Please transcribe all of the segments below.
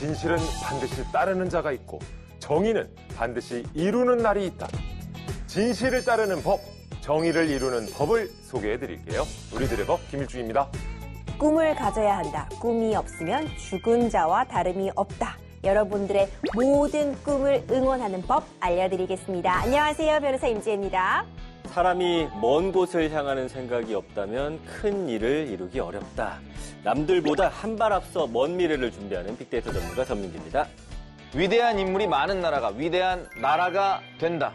진실은 반드시 따르는 자가 있고 정의는 반드시 이루는 날이 있다. 진실을 따르는 법, 정의를 이루는 법을 소개해 드릴게요. 우리들의 법 김일중입니다. 꿈을 가져야 한다. 꿈이 없으면 죽은 자와 다름이 없다. 여러분들의 모든 꿈을 응원하는 법 알려드리겠습니다. 안녕하세요. 변호사 임지혜입니다. 사람이 먼 곳을 향하는 생각이 없다면 큰 일을 이루기 어렵다. 남들보다 한 발 앞서 먼 미래를 준비하는 빅데이터 전문가 전민기입니다. 위대한 인물이 많은 나라가 위대한 나라가 된다.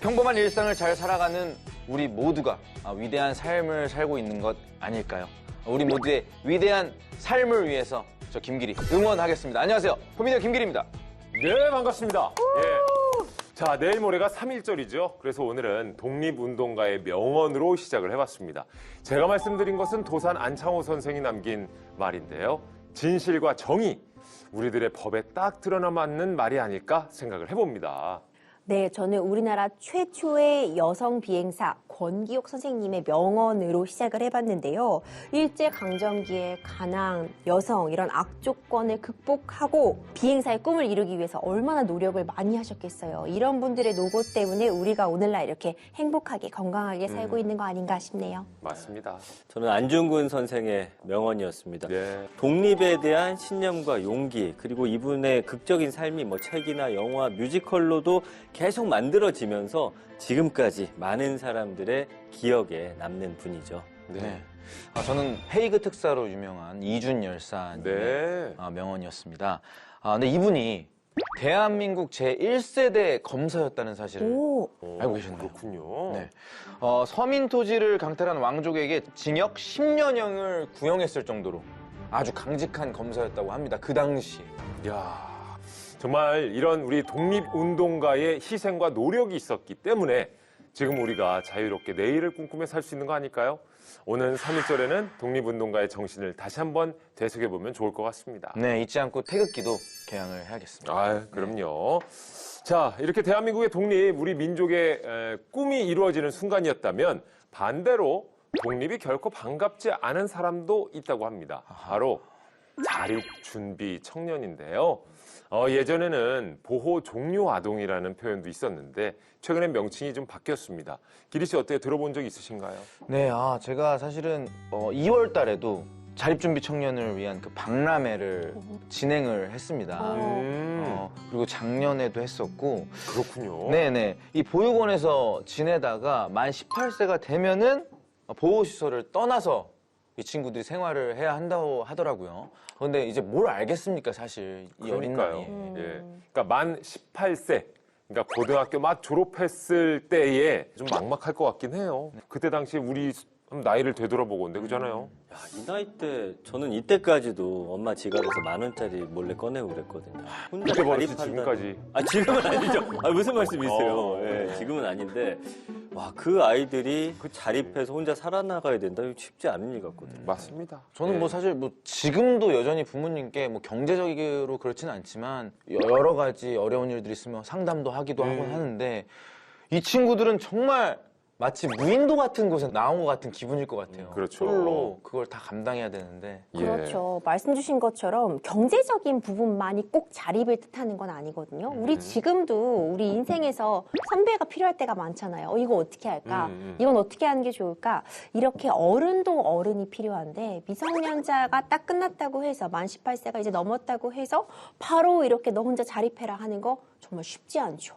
평범한 일상을 잘 살아가는 우리 모두가 위대한 삶을 살고 있는 것 아닐까요? 우리 모두의 위대한 삶을 위해서 저 김길이 응원하겠습니다. 안녕하세요. 코미디언 김길이입니다. 네, 반갑습니다. 예. 자, 내일 모레가 3.1절이죠. 그래서 오늘은 독립운동가의 명언으로 시작을 해봤습니다. 제가 말씀드린 것은 도산 안창호 선생이 남긴 말인데요. 진실과 정의, 우리들의 법에 딱 드러나 맞는 말이 아닐까 생각을 해봅니다. 네, 저는 우리나라 최초의 여성 비행사 권기옥 선생님의 명언으로 시작을 해봤는데요. 일제강점기에 가난, 여성 이런 악조건을 극복하고 비행사의 꿈을 이루기 위해서 얼마나 노력을 많이 하셨겠어요. 이런 분들의 노고 때문에 우리가 오늘날 이렇게 행복하게 건강하게 살고 있는 거 아닌가 싶네요. 맞습니다. 저는 안중근 선생의 명언이었습니다. 네. 독립에 대한 신념과 용기, 그리고 이분의 극적인 삶이 책이나 영화, 뮤지컬로도 계속 만들어지면서 지금까지 많은 사람들의 기억에 남는 분이죠. 네. 저는 헤이그 특사로 유명한 이준 열사님의 네. 명언이었습니다. 근데 이분이 대한민국 제1세대 검사였다는 사실을 오, 알고 계셨나요? 그렇군요. 네. 서민 토지를 강탈한 왕족에게 징역 10년형을 구형했을 정도로 아주 강직한 검사였다고 합니다. 그 당시. 이야, 정말 이런 우리 독립운동가의 희생과 노력이 있었기 때문에 지금 우리가 자유롭게 내일을 꿈꾸며 살 수 있는 거 아닐까요? 오는 3.1절에는 독립운동가의 정신을 다시 한번 되새겨보면 좋을 것 같습니다. 네, 잊지 않고 태극기도 개항을 해야겠습니다. 아, 그럼요. 자, 이렇게 대한민국의 독립, 우리 민족의 꿈이 이루어지는 순간이었다면 반대로 독립이 결코 반갑지 않은 사람도 있다고 합니다. 바로 자립준비 청년인데요. 예전에는 보호 종료 아동이라는 표현도 있었는데 최근엔 명칭이 좀 바뀌었습니다. 기리 씨 어때요? 들어본 적 있으신가요? 네, 제가 사실은 2월 달에도 자립준비 청년을 위한 그 박람회를 진행을 했습니다. 그리고 작년에도 했었고. 그렇군요. 네네. 이 보육원에서 지내다가 만 18세가 되면은 보호시설을 떠나서 이 친구들이 생활을 해야 한다고 하더라고요. 근데 이제 뭘 알겠습니까, 사실. 이 어린 그러니까요. 나이에. 예. 그러니까 만 18세. 그러니까 고등학교 막 졸업했을 때에 좀 막막할 것 같긴 해요. 그때 당시에 우리 나이를 되돌아보고 근데 그잖아요. 야, 이 나이 때, 저는 이때까지도 엄마 지갑에서 10,000원짜리 몰래 꺼내고 그랬거든요. 혼자 그때 버렸지 자립한다. 지금까지. 지금은 아니죠. 무슨 말씀이세요? 예, 지금은 아닌데, 와, 그 아이들이 자립해서 혼자 살아나가야 된다? 이거 쉽지 않은 일 같거든요. 맞습니다. 저는 예. 사실 지금도 여전히 부모님께 경제적으로 그렇지는 않지만 여러 가지 어려운 일들이 있으면 상담도 하기도 하곤 하는데 이 친구들은 정말 마치 무인도 같은 곳에 나온 것 같은 기분일 것 같아요. 그렇죠. 홀로 그걸 다 감당해야 되는데. 그렇죠. 말씀 주신 것처럼 경제적인 부분만이 꼭 자립을 뜻하는 건 아니거든요. 우리 지금도 우리 인생에서 선배가 필요할 때가 많잖아요. 이거 어떻게 할까? 이건 어떻게 하는 게 좋을까? 이렇게 어른도 어른이 필요한데 미성년자가 딱 끝났다고 해서 만 18세가 이제 넘었다고 해서 바로 이렇게 너 혼자 자립해라 하는 거 정말 쉽지 않죠.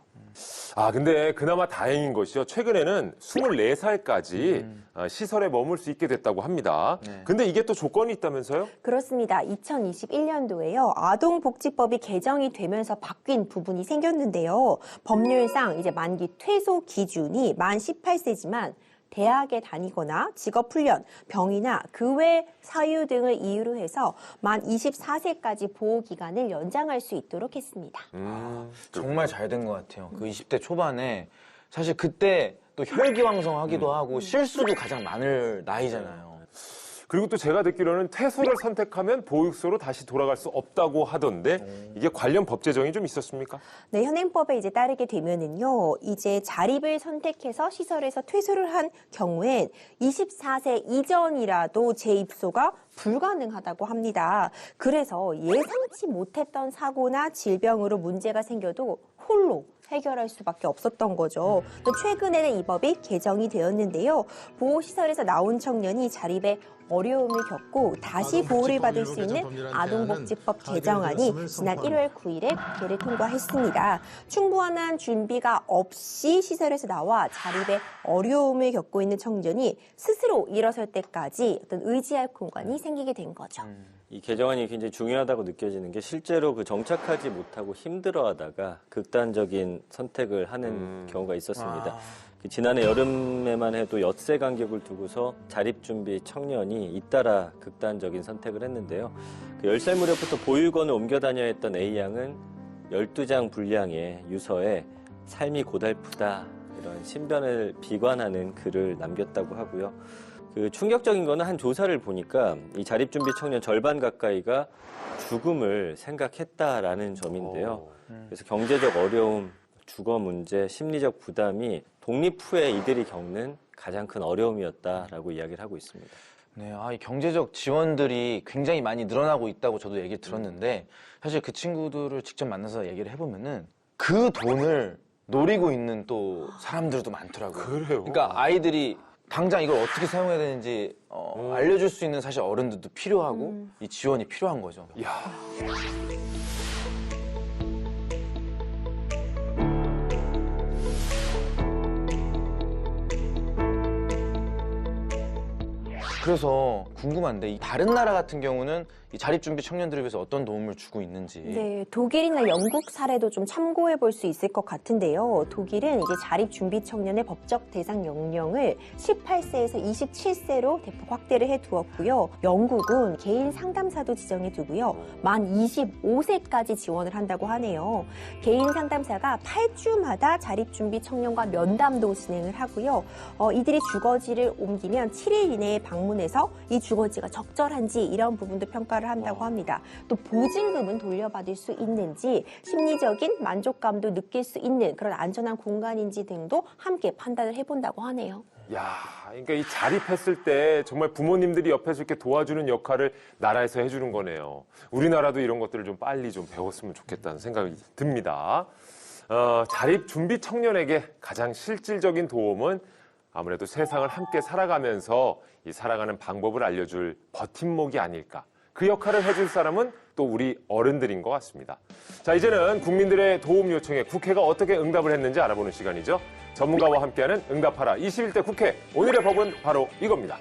근데 그나마 다행인 것이요. 최근에는 24살까지 시설에 머물 수 있게 됐다고 합니다. 네. 근데 이게 또 조건이 있다면서요? 그렇습니다. 2021년도에요. 아동복지법이 개정이 되면서 바뀐 부분이 생겼는데요. 법률상 이제 만기 퇴소 기준이 만 18세지만 대학에 다니거나 직업훈련, 병이나 그 외 사유 등을 이유로 해서 만 24세까지 보호기간을 연장할 수 있도록 했습니다. 정말 잘 된 것 같아요. 그 20대 초반에 사실 그때 또 혈기왕성하기도 하고 실수도 가장 많을 나이잖아요. 그리고 또 제가 듣기로는 퇴소를 선택하면 보육소로 다시 돌아갈 수 없다고 하던데 이게 관련 법 제정이 좀 있었습니까? 네, 현행법에 이제 따르게 되면은요, 이제 자립을 선택해서 시설에서 퇴소를 한 경우엔 24세 이전이라도 재입소가 불가능하다고 합니다. 그래서 예상치 못했던 사고나 질병으로 문제가 생겨도 홀로 해결할 수밖에 없었던 거죠. 또 최근에는 이 법이 개정이 되었는데요. 보호시설에서 나온 청년이 자립에 어려움을 겪고 다시 보호를 받을 수 있는 아동복지법 개정안이 지난 1월 9일에 국회를 통과했습니다. 충분한 준비가 없이 시설에서 나와 자립에 어려움을 겪고 있는 청년이 스스로 일어설 때까지 어떤 의지할 공간이 생기게 된 거죠. 이 개정안이 굉장히 중요하다고 느껴지는 게 실제로 그 정착하지 못하고 힘들어하다가 극단적인 선택을 하는 경우가 있었습니다. 지난해 여름에만 해도 엿새 간격을 두고서 자립준비 청년이 잇따라 극단적인 선택을 했는데요. 그 10살 무렵부터 보육원을 옮겨 다녀야 했던 A양은 12장 분량의 유서에 삶이 고달프다 이런 신변을 비관하는 글을 남겼다고 하고요. 그 충격적인 거는 한 조사를 보니까 이 자립준비 청년 절반 가까이가 죽음을 생각했다라는 점인데요. 그래서 경제적 어려움, 주거 문제, 심리적 부담이 독립 후에 이들이 겪는 가장 큰 어려움이었다라고 이야기를 하고 있습니다. 네, 이 경제적 지원들이 굉장히 많이 늘어나고 있다고 저도 얘기 들었는데 사실 그 친구들을 직접 만나서 얘기를 해보면은 그 돈을 노리고 있는 또 사람들도 많더라고요. 그래요? 그러니까 아이들이 당장 이걸 어떻게 사용해야 되는지 알려줄 수 있는 사실 어른들도 필요하고 이 지원이 필요한 거죠. 야. 그래서 궁금한데 이 다른 나라 같은 경우는 이 자립준비 청년들을 위해서 어떤 도움을 주고 있는지. 네, 독일이나 영국 사례도 좀 참고해 볼 수 있을 것 같은데요. 독일은 이제 자립준비 청년의 법적 대상 연령을 18세에서 27세로 대폭 확대를 해 두었고요. 영국은 개인 상담사도 지정해 두고요. 만 25세까지 지원을 한다고 하네요. 개인 상담사가 8주마다 자립준비 청년과 면담도 진행을 하고요. 이들이 주거지를 옮기면 7일 이내에 방문해서 이 주거지가 적절한지 이런 부분도 평가를 한다고 합니다. 또 보증금은 돌려받을 수 있는지 심리적인 만족감도 느낄 수 있는 그런 안전한 공간인지 등도 함께 판단을 해본다고 하네요. 야, 그러니까 이 자립했을 때 정말 부모님들이 옆에서 이렇게 도와주는 역할을 나라에서 해주는 거네요. 우리나라도 이런 것들을 좀 빨리 좀 배웠으면 좋겠다는 생각이 듭니다. 자립 준비 청년에게 가장 실질적인 도움은 아무래도 세상을 함께 살아가면서 이 살아가는 방법을 알려줄 버팀목이 아닐까. 그 역할을 해줄 사람은 또 우리 어른들인 것 같습니다. 자, 이제는 국민들의 도움 요청에 국회가 어떻게 응답을 했는지 알아보는 시간이죠. 전문가와 함께하는 응답하라 21대 국회. 오늘의 법은 바로 이겁니다.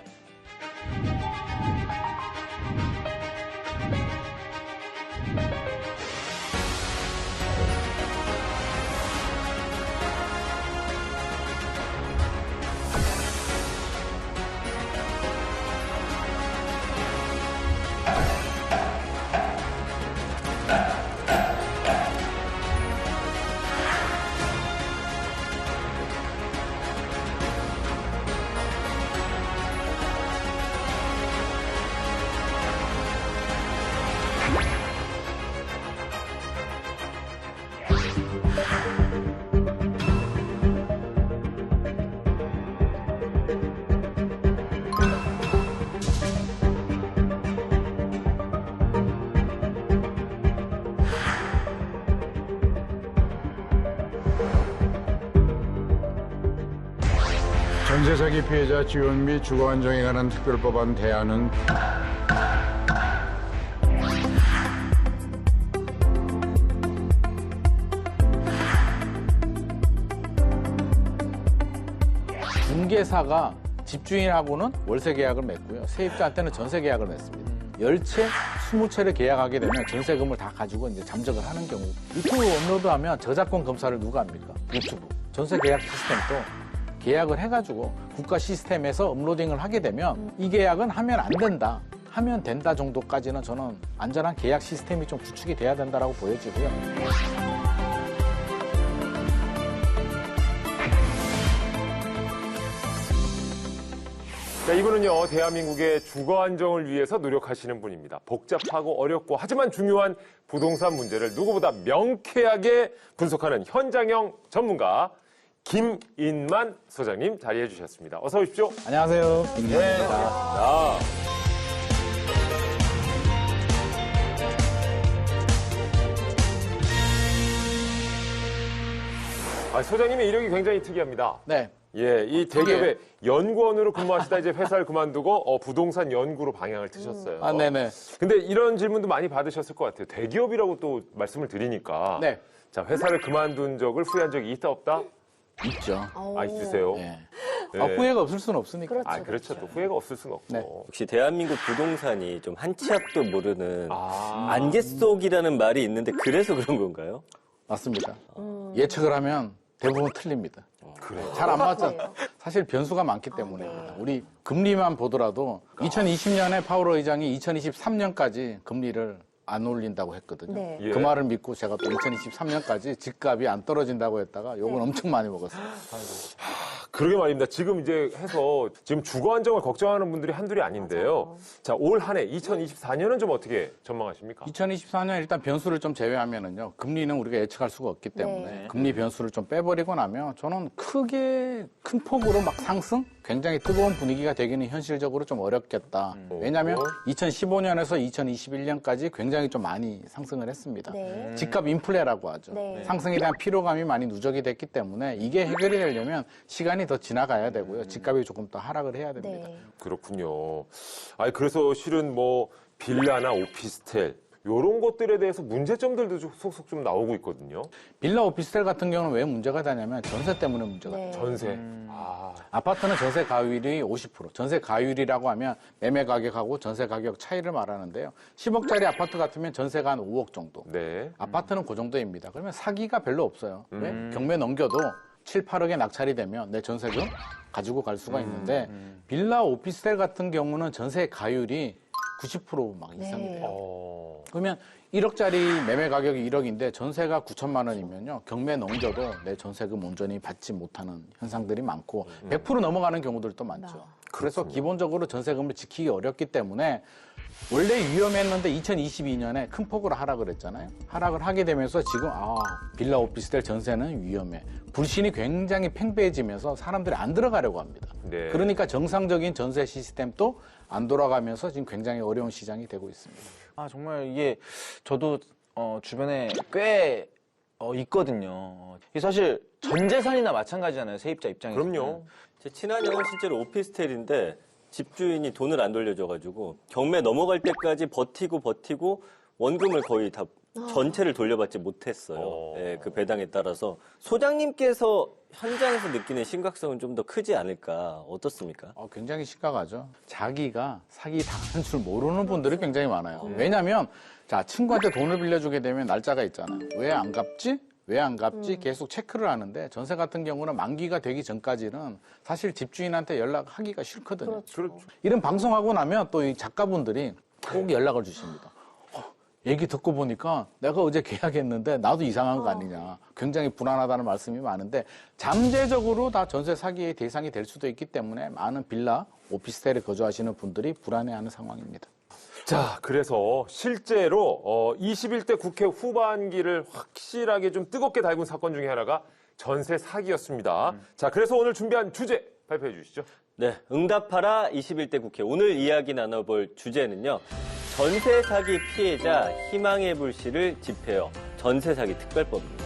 전세사기 피해자 지원 및 주거 안정에 관한 특별법안 대안은 중개사가 집주인하고는 월세 계약을 맺고요. 세입자한테는 전세 계약을 맺습니다. 10채, 20채를 계약하게 되면 전세금을 다 가지고 이제 잠적을 하는 경우. 유튜브 업로드하면 저작권 검사를 누가 합니까? 유튜브. 전세 계약 시스템도 계약을 해가지고 국가 시스템에서 업로딩을 하게 되면 이 계약은 하면 안 된다. 하면 된다 정도까지는 저는 안전한 계약 시스템이 좀 구축이 돼야 된다라고 보여지고요. 자, 이분은요, 대한민국의 주거 안정을 위해서 노력하시는 분입니다. 복잡하고 어렵고 하지만 중요한 부동산 문제를 누구보다 명쾌하게 분석하는 현장형 전문가 김인만 소장님 자리해 주셨습니다. 어서 오십시오. 안녕하세요. 김인만입니다. 자, 소장님의 이력이 굉장히 특이합니다. 네. 예, 이 대기업의 연구원으로 근무하시다 이제 회사를 그만두고 부동산 연구로 방향을 트셨어요. 아, 네네. 근데 이런 질문도 많이 받으셨을 것 같아요. 대기업이라고 또 말씀을 드리니까. 네. 자, 회사를 그만둔 적을 후회한 적이 있다 없다? 있죠. 아, 있으세요? 네. 네. 후회가 없을 수는 없으니까. 그렇죠. 아, 그렇죠. 또 후회가 없을 수는 없고. 네. 혹시 대한민국 부동산이 좀 한 치 앞도 모르는 아. 안개 속이라는 말이 있는데 그래서 그런 건가요? 맞습니다. 예측을 하면 대부분 틀립니다. 그래요. 잘 안 맞죠. 그래요? 사실 변수가 많기 때문입니다. 우리 금리만 보더라도 2020년에 파월 의장이 2023년까지 금리를 안 올린다고 했거든요. 네. 예. 그 말을 믿고 제가 또 2023년까지 집값이 안 떨어진다고 했다가 욕을 엄청 많이 먹었어요. 그러게 말입니다. 지금 이제 해서 지금 주거 안정을 걱정하는 분들이 한둘이 아닌데요. 자, 올 한 해 2024년은 좀 어떻게 전망하십니까? 2024년 일단 변수를 좀 제외하면은요, 금리는 우리가 예측할 수가 없기 때문에 네. 금리 변수를 좀 빼버리고 나면 저는 크게 큰 폭으로 막 상승? 굉장히 뜨거운 분위기가 되기는 현실적으로 좀 어렵겠다. 왜냐하면 2015년에서 2021년까지 굉장히 좀 많이 상승을 했습니다. 네. 집값 인플레라고 하죠. 네. 상승에 대한 피로감이 많이 누적이 됐기 때문에 이게 해결이 되려면 시간이 더 지나가야 되고요. 집값이 조금 더 하락을 해야 됩니다. 네. 그렇군요. 아니, 그래서 실은 뭐 빌라나 오피스텔 요런 것들에 대해서 문제점들도 속속 좀 나오고 있거든요. 빌라 오피스텔 같은 경우는 왜 문제가 되냐면 전세 때문에 문제가 네. 돼요. 전세. 아, 아파트는 전세 가율이 50%. 전세 가율이라고 하면 매매 가격하고 전세 가격 차이를 말하는데요. 10억짜리 아파트 같으면 전세가 한 5억 정도. 네. 아파트는 그 정도입니다. 그러면 사기가 별로 없어요. 왜? 경매 넘겨도 7, 8억에 낙찰이 되면 내 전세금 가지고 갈 수가 있는데 빌라 오피스텔 같은 경우는 전세 가율이 90% 이상이 네. 돼요. 그러면 1억짜리 매매 가격이 1억인데 전세가 9천만 원이면요. 경매 넘겨도 내 전세금 온전히 받지 못하는 현상들이 많고 100% 넘어가는 경우들도 많죠. 그래서 기본적으로 전세금을 지키기 어렵기 때문에 원래 위험했는데 2022년에 큰 폭으로 하락을 했잖아요. 하락을 하게 되면서 지금 빌라 오피스텔 전세는 위험해. 불신이 굉장히 팽배해지면서 사람들이 안 들어가려고 합니다. 네. 그러니까 정상적인 전세 시스템도 안 돌아가면서 지금 굉장히 어려운 시장이 되고 있습니다. 아, 정말 이게 저도 주변에 꽤 있거든요. 이게 사실 전 재산이나 마찬가지잖아요. 세입자 입장에서. 그럼요. 제 친한 형은 실제로 오피스텔인데 집주인이 돈을 안 돌려줘가지고 경매 넘어갈 때까지 버티고 원금을 거의 다 전체를 돌려받지 못했어요. 예, 그 배당에 따라서 소장님께서 현장에서 느끼는 심각성은 좀 더 크지 않을까 어떻습니까? 굉장히 심각하죠. 자기가 사기 당한 줄 모르는 분들이 굉장히 많아요. 왜냐하면 자 친구한테 돈을 빌려주게 되면 날짜가 있잖아요. 왜 안 갚지? 왜 안 갚지? 계속 체크를 하는데 전세 같은 경우는 만기가 되기 전까지는 사실 집주인한테 연락하기가 싫거든요. 그렇죠. 이런 방송하고 나면 또 이 작가분들이 꼭 연락을 주십니다. 얘기 듣고 보니까 내가 어제 계약했는데 나도 이상한 거 아니냐. 굉장히 불안하다는 말씀이 많은데 잠재적으로 다 전세 사기의 대상이 될 수도 있기 때문에 많은 빌라, 오피스텔에 거주하시는 분들이 불안해하는 상황입니다. 자, 그래서 실제로 21대 국회 후반기를 확실하게 좀 뜨겁게 달군 사건 중에 하나가 전세 사기였습니다. 자, 그래서 오늘 준비한 주제 발표해 주시죠. 네, 응답하라 21대 국회. 오늘 이야기 나눠볼 주제는요. 전세 사기 피해자 희망의 불씨를 집회요. 전세 사기 특별법입니다.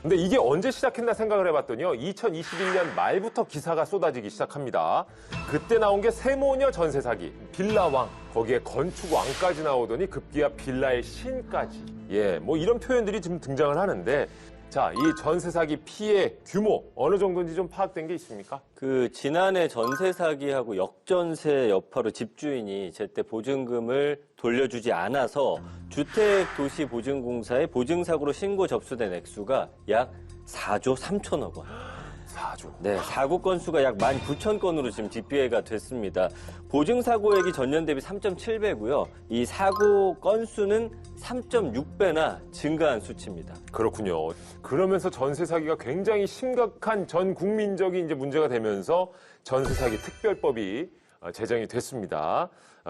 근데 이게 언제 시작했나 생각을 해봤더니요. 2021년 말부터 기사가 쏟아지기 시작합니다. 그때 나온 게 세모녀 전세 사기, 빌라왕, 거기에 건축왕까지 나오더니 급기야 빌라의 신까지. 예, 뭐 이런 표현들이 지금 등장을 하는데 자, 이 전세 사기 피해 규모 어느 정도인지 좀 파악된 게 있습니까? 그 지난해 전세 사기하고 역전세 여파로 집주인이 제때 보증금을 돌려주지 않아서 주택도시보증공사에 보증사고로 신고 접수된 액수가 약 4조 3천억 원. 4주. 네, 사고 건수가 약 19,000건으로 지금 집계가 됐습니다. 보증 사고액이 전년 대비 3.7배고요. 이 사고 건수는 3.6배나 증가한 수치입니다. 그렇군요. 그러면서 전세 사기가 굉장히 심각한 전 국민적인 이제 문제가 되면서 전세 사기 특별법이 제정이 됐습니다.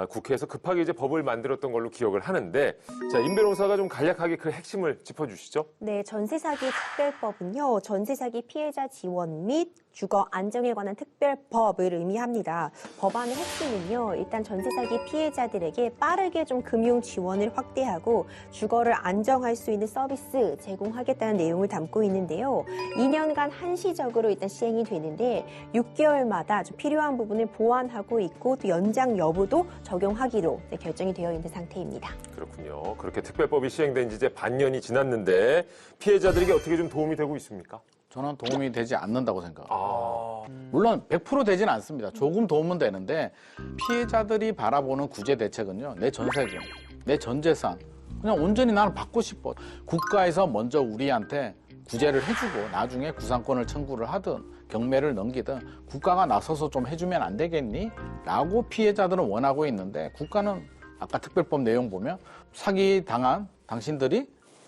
국회에서 급하게 이제 법을 만들었던 걸로 기억을 하는데, 자, 임 변호사가 좀 간략하게 그 핵심을 짚어주시죠. 네, 전세사기 특별법은요, 전세사기 피해자 지원 및 주거 안정에 관한 특별법을 의미합니다. 법안의 핵심은요, 일단 전세사기 피해자들에게 빠르게 좀 금융 지원을 확대하고 주거를 안정할 수 있는 서비스 제공하겠다는 내용을 담고 있는데요. 2년간 한시적으로 일단 시행이 되는데 6개월마다 좀 필요한 부분을 보완하고 있고 또 연장 여부도 적용하기로 결정이 되어 있는 상태입니다. 그렇군요. 그렇게 특별법이 시행된 지 이제 반년이 지났는데 피해자들에게 어떻게 좀 도움이 되고 있습니까? 저는 도움이 되지 않는다고 생각합니다. 물론 100% 되지는 않습니다. 조금 도움은 되는데 피해자들이 바라보는 구제 대책은요. 내 전세금, 내 전재산 그냥 온전히 나는 받고 싶어. 국가에서 먼저 우리한테 구제를 해주고 나중에 구상권을 청구를 하든 경매를 넘기든 국가가 나서서 좀 해주면 안 되겠니? 라고 피해자들은 원하고 있는데 국가는 아까 특별법 내용 보면 사기 당한 당신들이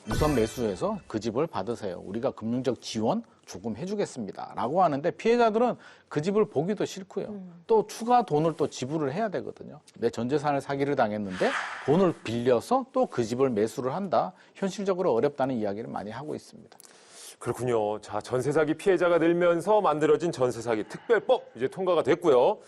우선 매수해서 그 집을 받으세요. 우리가 금융적 지원 조금 해주겠습니다. 라고 하는데 피해자들은 그 집을 보기도 싫고요. 또 추가 돈을 또 지불을 해야 되거든요. 내 전재산을 사기를 당했는데 돈을 빌려서 또 그 집을 매수를 한다. 현실적으로 어렵다는 이야기를 많이 하고 있습니다. 그렇군요. 자, 전세 사기 피해자가 늘면서 만들어진 전세 사기 특별법 이제 통과가 됐고요.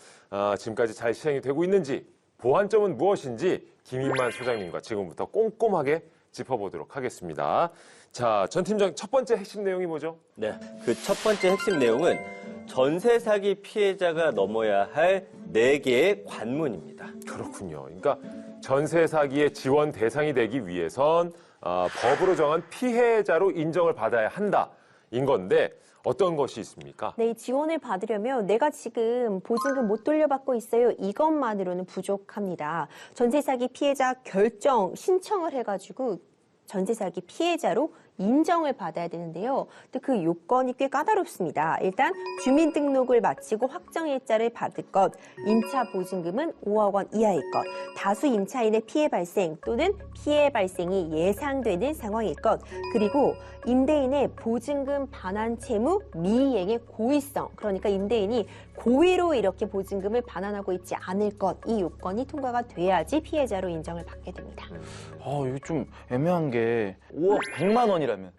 지금까지 잘 시행이 되고 있는지 보완점은 무엇인지 김인만 소장님과 지금부터 꼼꼼하게 짚어보도록 하겠습니다. 자, 전 팀장 첫 번째 핵심 내용이 뭐죠? 네, 그 첫 번째 핵심 내용은 전세 사기 피해자가 넘어야 할 4개의 관문입니다. 그렇군요. 그러니까 전세 사기의 지원 대상이 되기 위해선 법으로 정한 피해자로 인정을 받아야 한다인 건데 어떤 것이 있습니까? 네, 이 지원을 받으려면 내가 지금 보증금 못 돌려받고 있어요. 이것만으로는 부족합니다. 전세사기 피해자 결정 신청을 해가지고 전세사기 피해자로 인정을 받아야 되는데요. 또 그 요건이 꽤 까다롭습니다. 일단 주민등록을 마치고 확정일자를 받을 것, 임차 보증금은 5억 원 이하일 것, 다수 임차인의 피해 발생 또는 피해 발생이 예상되는 상황일 것, 그리고 임대인의 보증금 반환 채무 미이행의 고의성, 그러니까 임대인이 고의로 이렇게 보증금을 반환하고 있지 않을 것, 이 요건이 통과가 돼야지 피해자로 인정을 받게 됩니다. 이게 좀 애매한 게 5억 100만 원이라면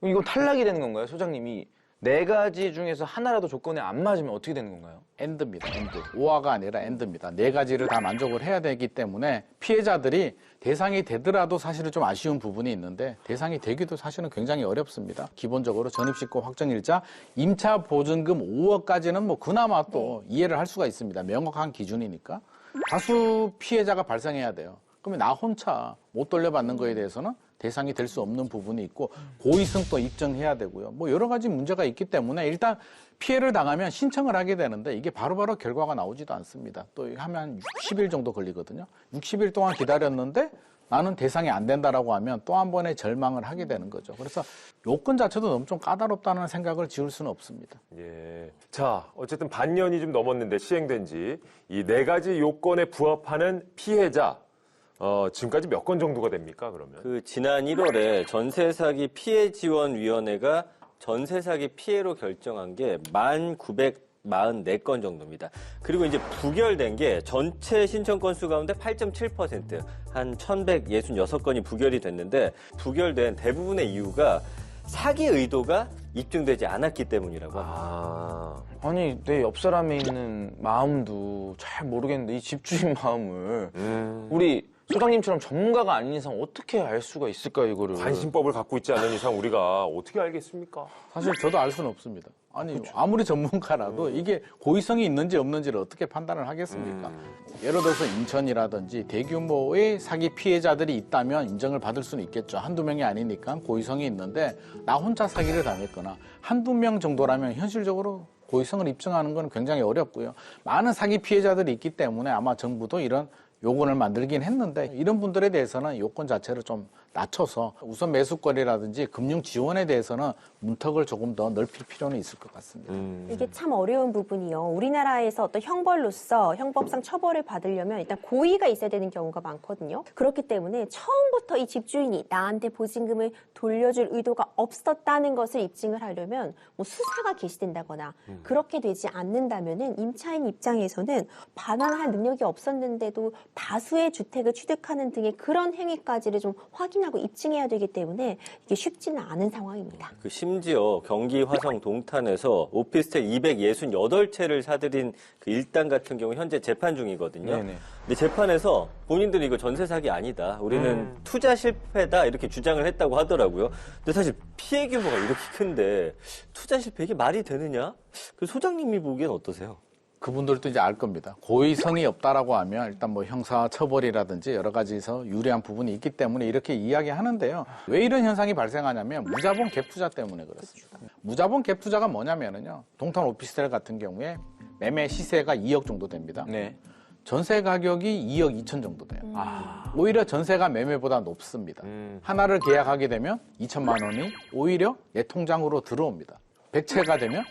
이건 탈락이 되는 건가요, 소장님이? 4가지 중에서 하나라도 조건에 안 맞으면 어떻게 되는 건가요? 엔드입니다. 엔드. 오화가 아니라 엔드입니다. 4가지를 다 만족을 해야 되기 때문에 피해자들이 대상이 되더라도 사실은 좀 아쉬운 부분이 있는데 대상이 되기도 사실은 굉장히 어렵습니다. 기본적으로 전입신고 확정일자, 임차 보증금 5억까지는 뭐 그나마 또 이해를 할 수가 있습니다. 명확한 기준이니까. 다수 피해자가 발생해야 돼요. 그러면 나 혼자 못 돌려받는 거에 대해서는 대상이 될 수 없는 부분이 있고 고의성도 입증해야 되고요. 뭐 여러 가지 문제가 있기 때문에 일단 피해를 당하면 신청을 하게 되는데 이게 바로바로 결과가 나오지도 않습니다. 또 하면 한 60일 정도 걸리거든요. 60일 동안 기다렸는데 나는 대상이 안 된다라고 하면 또 한 번의 절망을 하게 되는 거죠. 그래서 요건 자체도 너무 좀 까다롭다는 생각을 지울 수는 없습니다. 예. 자, 어쨌든 반년이 좀 넘었는데 시행된 지 이 4가지 요건에 부합하는 피해자 지금까지 몇 건 정도가 됩니까, 그러면? 그 지난 1월에 전세사기 피해지원위원회가 전세사기 피해로 결정한 게 1,944건 정도입니다. 그리고 이제 부결된 게 전체 신청 건수 가운데 8.7%, 한 1,166건이 부결이 됐는데 부결된 대부분의 이유가 사기 의도가 입증되지 않았기 때문이라고 합니다. 아니, 내 옆 사람에 있는 마음도 잘 모르겠는데 이 집주인 마음을 우리 소장님처럼 전문가가 아닌 이상 어떻게 알 수가 있을까요, 이거를? 관심법을 갖고 있지 않은 이상 우리가 어떻게 알겠습니까? 사실 저도 알 수는 없습니다. 아니 아무리 전문가라도 이게 고의성이 있는지 없는지를 어떻게 판단을 하겠습니까? 예를 들어서 인천이라든지 대규모의 사기 피해자들이 있다면 인정을 받을 수는 있겠죠. 한두 명이 아니니까 고의성이 있는데 나 혼자 사기를 당했거나 한두 명 정도라면 현실적으로 고의성을 입증하는 건 굉장히 어렵고요. 많은 사기 피해자들이 있기 때문에 아마 정부도 이런 요건을 만들긴 했는데 이런 분들에 대해서는 요건 자체를 좀 낮춰서 우선 매수권이라든지 금융 지원에 대해서는 문턱을 조금 더 넓힐 필요는 있을 것 같습니다. 이게 참 어려운 부분이요. 우리나라에서 어떤 형벌로서 형법상 처벌을 받으려면 일단 고의가 있어야 되는 경우가 많거든요. 그렇기 때문에 처음부터 이 집주인이 나한테 보증금을 돌려줄 의도가 없었다는 것을 입증을 하려면 뭐 수사가 개시된다거나 그렇게 되지 않는다면은 임차인 입장에서는 반환할 능력이 없었는데도 다수의 주택을 취득하는 등의 그런 행위까지를 좀 확인하고 입증해야 되기 때문에 이게 쉽지는 않은 상황입니다. 그 심지어 경기 화성 동탄에서 오피스텔 268채를 사들인 그 일당 같은 경우 현재 재판 중이거든요. 네네. 근데 재판에서 본인들이 이거 전세 사기 아니다. 우리는 투자 실패다 이렇게 주장을 했다고 하더라고요. 근데 사실 피해 규모가 이렇게 큰데 투자 실패 이게 말이 되느냐? 그 소장님이 보기엔 어떠세요? 그분들도 이제 알 겁니다. 고의성이 없다라고 하면 일단 뭐 형사 처벌이라든지 여러 가지에서 유리한 부분이 있기 때문에 이렇게 이야기하는데요. 왜 이런 현상이 발생하냐면 무자본 갭 투자 때문에 그렇습니다. 무자본 갭 투자가 뭐냐면은요. 동탄 오피스텔 같은 경우에 매매 시세가 2억 정도 됩니다. 네. 전세 가격이 2억 2천 정도 돼요. 오히려 전세가 매매보다 높습니다. 하나를 계약하게 되면 2천만 원이 오히려 내 통장으로 들어옵니다. 100채가 되면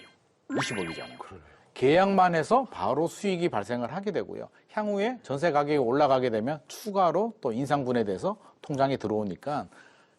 20억이잖아요. 계약만 해서 바로 수익이 발생을 하게 되고요. 향후에 전세 가격이 올라가게 되면 추가로 또 인상분에 대해서 통장에 들어오니까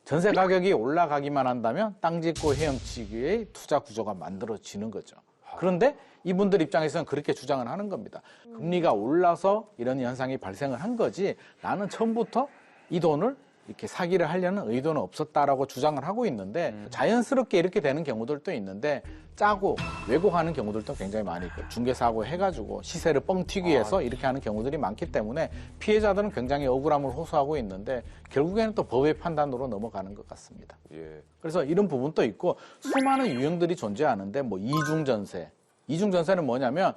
전세 가격이 올라가기만 한다면 땅 짓고 헤엄치기의 투자 구조가 만들어지는 거죠. 그런데 이분들 입장에서는 그렇게 주장을 하는 겁니다. 금리가 올라서 이런 현상이 발생을 한 거지 나는 처음부터 이 돈을 이렇게 사기를 하려는 의도는 없었다라고 주장을 하고 있는데 자연스럽게 이렇게 되는 경우들도 있는데 짜고 왜곡하는 경우들도 굉장히 많이 있고 중개사하고 해가지고 시세를 뻥 튀기 위해서 이렇게 하는 경우들이 많기 때문에 피해자들은 굉장히 억울함을 호소하고 있는데 결국에는 또 법의 판단으로 넘어가는 것 같습니다. 예. 그래서 이런 부분도 있고 수많은 유형들이 존재하는데 뭐 이중전세. 이중전세는 뭐냐면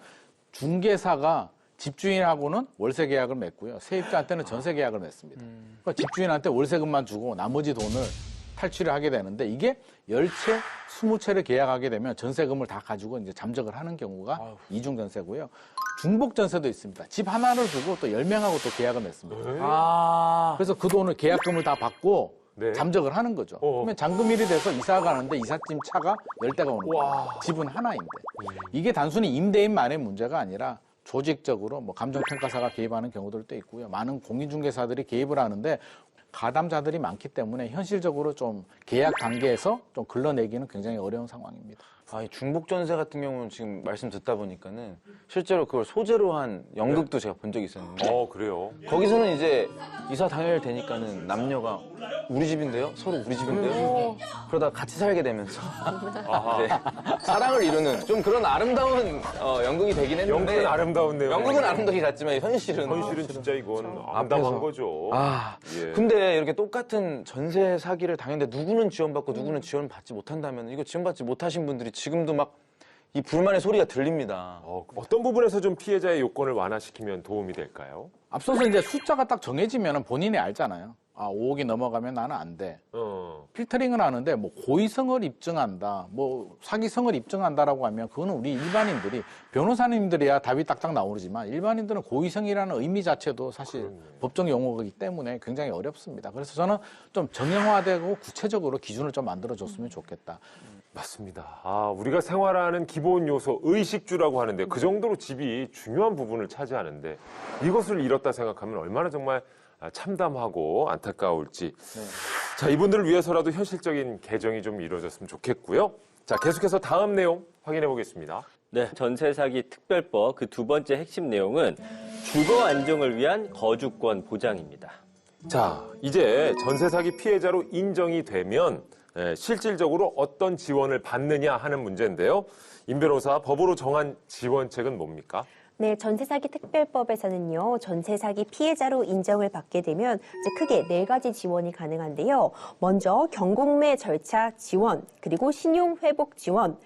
중개사가 집주인하고는 월세 계약을 맺고요. 세입자한테는 전세 계약을 맺습니다. 그러니까 집주인한테 월세금만 주고 나머지 돈을 탈취를 하게 되는데 이게 10채, 20채를 계약하게 되면 전세금을 다 가지고 이제 잠적을 하는 경우가 이중전세고요. 중복전세도 있습니다. 집 하나를 두고 또 10명하고 또 계약을 맺습니다. 그래서 그 돈을 계약금을 다 받고 네. 잠적을 하는 거죠. 그러면 잔금일이 돼서 이사 가는데 이삿짐 차가 10대가 오는 거예요. 집은 하나인데. 이게 단순히 임대인만의 문제가 아니라 조직적으로 뭐 감정평가사가 개입하는 경우들도 있고요. 많은 공인중개사들이 개입을 하는데 가담자들이 많기 때문에 현실적으로 좀 계약 단계에서 좀 걸러내기는 굉장히 어려운 상황입니다. 이 중복전세 같은 경우는 지금 말씀 듣다 보니까는 실제로 그걸 소재로 한 연극도 제가 본 적이 있었는데 그래요. 거기서는 이제 이사 당일 되니까는 남녀가 우리 집인데요? 서로 우리 집인데요? 그러다 같이 살게 되면서 네, 사랑을 이루는 좀 그런 아름다운 연극이 되긴 했는데 연극은 아름다운 내용. 연극은 아름다운 게 같지만 현실은 진짜 이건 앞에서. 암담한 거죠. 예. 근데 이렇게 똑같은 전세 사기를 당했는데 누구는 지원받고 누구는 지원받지 못한다면 이거 지원받지 못하신 분들이 지금도 막 이 불만의 소리가 들립니다. 어떤 부분에서 좀 피해자의 요건을 완화시키면 도움이 될까요? 앞서서 이제 숫자가 딱 정해지면 본인이 알잖아요. 5억이 넘어가면 나는 안 돼. 필터링을 하는데 뭐 고의성을 입증한다, 뭐 사기성을 입증한다라고 하면 그거는 우리 일반인들이 변호사님들이야 답이 딱딱 나오지만 일반인들은 고의성이라는 의미 자체도 사실 법정 용어이기 때문에 굉장히 어렵습니다. 그래서 저는 좀 정형화되고 구체적으로 기준을 좀 만들어줬으면 좋겠다. 맞습니다. 우리가 생활하는 기본 요소 의식주라고 하는데 그 정도로 집이 중요한 부분을 차지하는데 이것을 잃었다 생각하면 얼마나 정말 참담하고 안타까울지. 자, 이분들을 위해서라도 현실적인 개정이 좀 이루어졌으면 좋겠고요. 자, 계속해서 다음 내용 확인해 보겠습니다. 네, 전세 사기 특별법 그 두 번째 핵심 내용은 주거 안정을 위한 거주권 보장입니다. 자, 이제 전세 사기 피해자로 인정이 되면 실질적으로 어떤 지원을 받느냐 하는 문제인데요. 임 변호사, 법으로 정한 지원책은 뭡니까? 네, 전세사기 특별법에서는요, 전세사기 피해자로 인정을 받게 되면 이제 크게 4가지 지원이 가능한데요. 먼저 경공매 절차 지원, 그리고 신용회복 지원,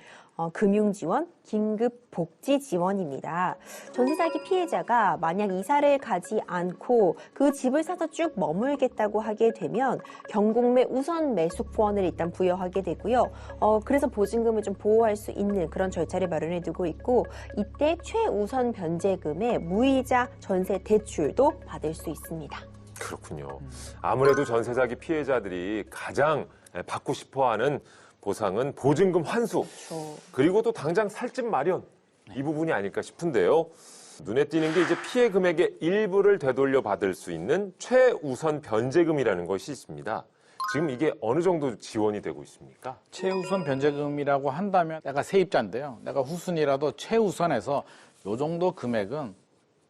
금융지원, 긴급복지지원입니다. 전세 사기 피해자가 만약 이사를 가지 않고 그 집을 사서 쭉 머물겠다고 하게 되면 경공매 우선 매수권을 일단 부여하게 되고요. 그래서 보증금을 좀 보호할 수 있는 그런 절차를 마련해 두고 있고 이때 최우선 변제금의 무이자 전세 대출도 받을 수 있습니다. 그렇군요. 아무래도 전세 사기 피해자들이 가장 받고 싶어하는 보상은 보증금 환수, 그리고 또 당장 살 집 마련, 이 부분이 아닐까 싶은데요. 눈에 띄는 게 이제 피해 금액의 일부를 되돌려 받을 수 있는 최우선 변제금이라는 것이 있습니다. 지금 이게 어느 정도 지원이 되고 있습니까? 최우선 변제금이라고 한다면 내가 세입자인데요. 내가 후순위라도 최우선에서 요 정도 금액은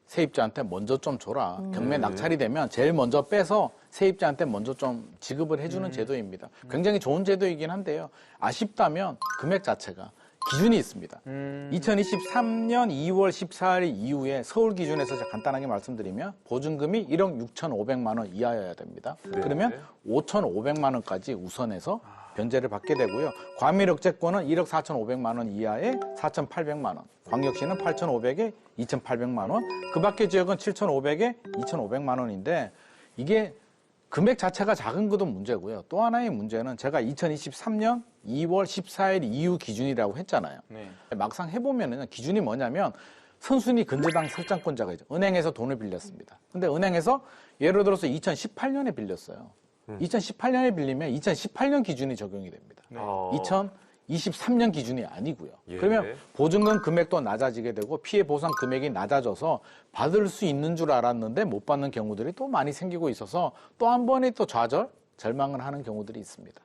세입자한테 먼저 좀 줘라. 경매 낙찰이 되면 제일 먼저 빼서 세입자한테 먼저 좀 지급을 해주는 제도입니다. 굉장히 좋은 제도이긴 한데요. 아쉽다면 금액 자체가 기준이 있습니다. 2023년 2월 14일 이후에 서울 기준에서 제가 간단하게 말씀드리면 보증금이 1억 6,500만 원 이하여야 됩니다. 네. 그러면 5,500만 원까지 우선해서 변제를 받게 되고요. 과밀억제권은 1억 4,500만 원 이하에 4,800만 원, 광역시는 8,500에 2,800만 원, 그 밖의 지역은 7,500에 2,500만 원인데 이게 금액 자체가 작은 것도 문제고요. 또 하나의 문제는 제가 2023년 2월 14일 이후 기준이라고 했잖아요. 네. 막상 해보면은 기준이 뭐냐면 선순위 근저당 설정권자가 있죠. 은행에서 돈을 빌렸습니다. 근데 은행에서 예를 들어서 2018년에 빌렸어요. 2018년에 빌리면 2018년 기준이 적용이 됩니다. 2023년 기준이 아니고요. 예. 그러면 보증금 금액도 낮아지게 되고 피해 보상 금액이 낮아져서 받을 수 있는 줄 알았는데 못 받는 경우들이 또 많이 생기고 있어서 또 한 번에 또 절망을 하는 경우들이 있습니다.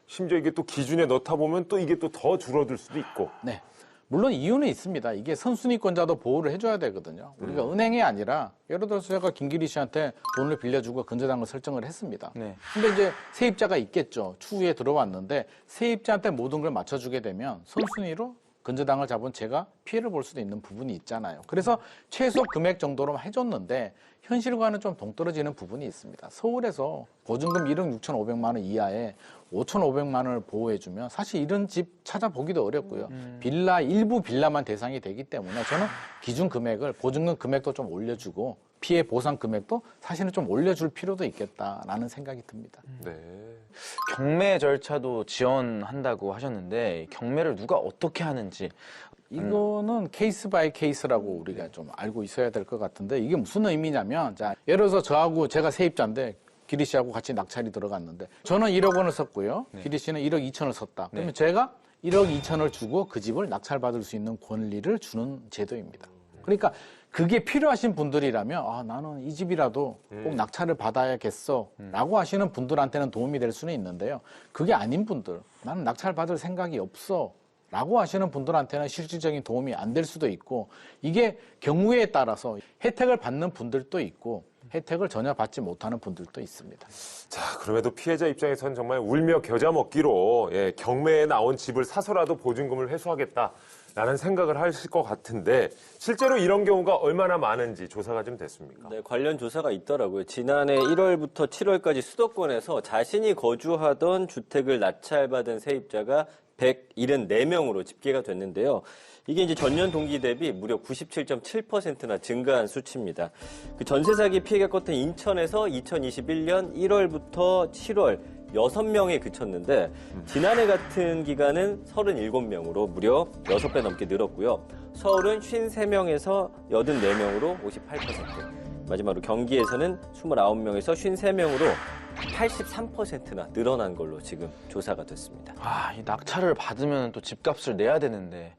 심지어 이게 또 기준에 넣다 보면 또 이게 또 더 줄어들 수도 있고. 네. 물론 이유는 있습니다. 이게 선순위권자도 보호를 해줘야 되거든요. 우리가 은행이 아니라 예를 들어서 제가 김기리 씨한테 돈을 빌려주고 근저당을 설정을 했습니다. 네. 근데 이제 세입자가 있겠죠. 추후에 들어왔는데 세입자한테 모든 걸 맞춰주게 되면 선순위로 근저당을 잡은 제가 피해를 볼 수도 있는 부분이 있잖아요. 그래서 최소 금액 정도로만 해줬는데 현실과는 좀 동떨어지는 부분이 있습니다. 서울에서 보증금 1억 6,500만 원 이하에 5,500만 원을 보호해주면 사실 이런 집 찾아보기도 어렵고요. 빌라, 일부 빌라만 대상이 되기 때문에 저는 기준 금액을, 보증금 금액도 좀 올려주고 피해 보상 금액도 사실은 좀 올려줄 필요도 있겠다라는 생각이 듭니다. 네. 경매 절차도 지원한다고 하셨는데 경매를 누가 어떻게 하는지 이거는 케이스 바이 케이스라고 우리가 좀 알고 있어야 될 것 같은데 이게 무슨 의미냐면 자, 예를 들어서 저하고 제가 세입자인데 기리 씨하고 같이 낙찰이 들어갔는데 저는 1억 원을 썼고요. 기리 씨는 1억 2천을 썼다. 그러면 제가 1억 2천을 주고 그 집을 낙찰받을 수 있는 권리를 주는 제도입니다. 그러니까 그게 필요하신 분들이라면 아, 나는 이 집이라도 꼭 낙찰을 받아야겠어 라고 하시는 분들한테는 도움이 될 수는 있는데요. 그게 아닌 분들, 나는 낙찰 받을 생각이 없어 라고 하시는 분들한테는 실질적인 도움이 안 될 수도 있고 이게 경우에 따라서 혜택을 받는 분들도 있고 혜택을 전혀 받지 못하는 분들도 있습니다. 자, 그럼에도 피해자 입장에선 정말 울며 겨자 먹기로 경매에 나온 집을 사서라도 보증금을 회수하겠다라는 생각을 하실 것 같은데 실제로 이런 경우가 얼마나 많은지 조사가 좀 됐습니까? 네, 관련 조사가 있더라고요. 지난해 1월부터 7월까지 수도권에서 자신이 거주하던 주택을 낙찰받은 세입자가 174명으로 집계가 됐는데요. 이게 이제 전년 동기 대비 무려 97.7%나 증가한 수치입니다. 그 전세 사기 피해가 컸던 인천에서 2021년 1월부터 7월 6명에 그쳤는데 지난해 같은 기간은 37명으로 무려 6배 넘게 늘었고요. 서울은 53명에서 84명으로 58%. 마지막으로 경기에서는 29명에서 53명으로 83%나 늘어난 걸로 지금 조사가 됐습니다. 아, 이 낙찰을 받으면 또 집값을 내야 되는데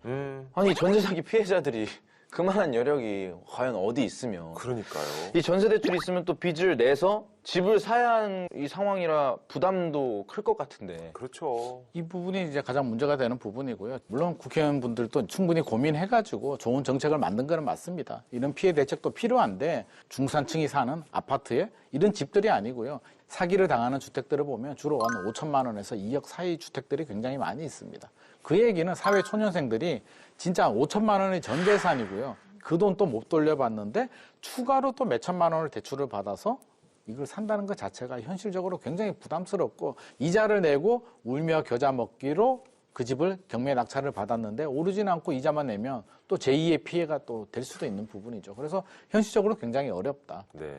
아니 전세 사기 피해자들이 그만한 여력이 과연 어디 있으며 그러니까요. 이 전세 대출이 있으면 또 빚을 내서 집을 사야 하는 이 상황이라 부담도 클 것 같은데. 그렇죠. 이 부분이 이제 가장 문제가 되는 부분이고요. 물론 국회의원분들도 충분히 고민해가지고 좋은 정책을 만든 거는 맞습니다. 이런 피해 대책도 필요한데 중산층이 사는 아파트에 이런 집들이 아니고요. 사기를 당하는 주택들을 보면 주로 한 5천만 원에서 2억 사이 주택들이 굉장히 많이 있습니다. 그 얘기는 사회 초년생들이 진짜 5천만 원이 전 재산이고요. 그 돈 또 못 돌려받는데 추가로 또 몇천만 원을 대출을 받아서 이걸 산다는 것 자체가 현실적으로 굉장히 부담스럽고 이자를 내고 울며 겨자 먹기로 그 집을 경매 낙찰을 받았는데 오르지는 않고 이자만 내면 또 제2의 피해가 또 될 수도 있는 부분이죠. 그래서 현실적으로 굉장히 어렵다. 네.